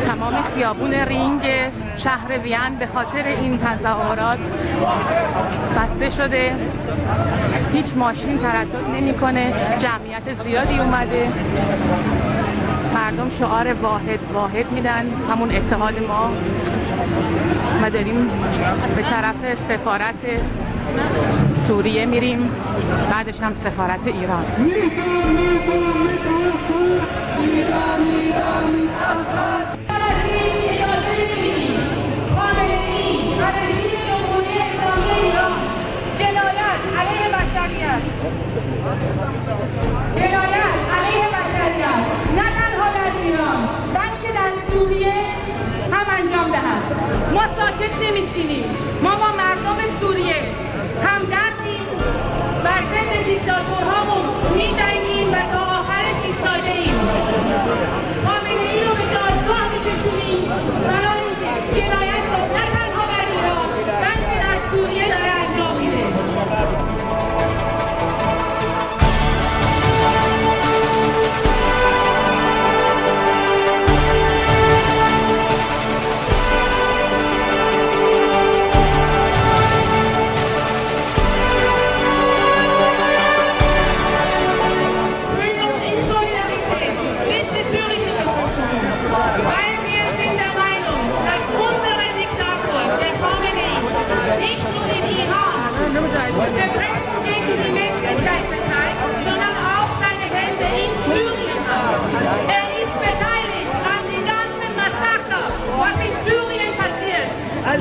تمام خیابون رینگ شهر وین به خاطر این تظاهرات بسته شده. هیچ ماشین تردد نمی‌کنه. جمعیت زیادی اومده. مردم شعار واحد واحد میدن، همون اتحاد ما، و داریم به طرف سفارت سوریه میریم، بعدش هم سفارت ایران. جنایت علیه بشریت نه تنها در ایران بلکه در سوریه هم انجام دهد. ما ساکت نمیشینیم. ما با مردم سوریه همدردیم، بر ضد دیکتاتورهامون میجنگیم و تا آخرش ایستاده‌ایم. خامنه‌ای رو به دادگاه میکشونیم برای اینکه جنایت رو نه تنها در ایران بلکه در سوریه داره انجام میده.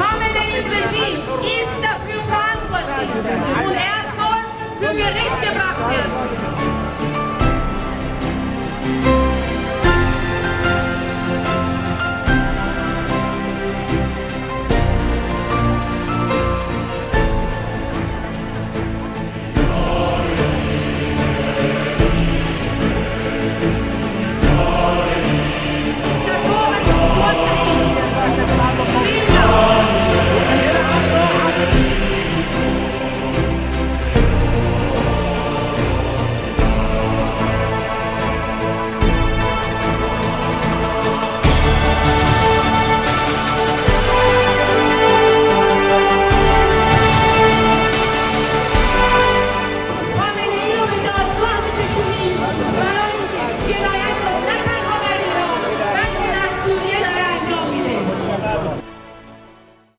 Khamenei's Regime ist dafür verantwortlich und er soll für Gericht gebracht werden.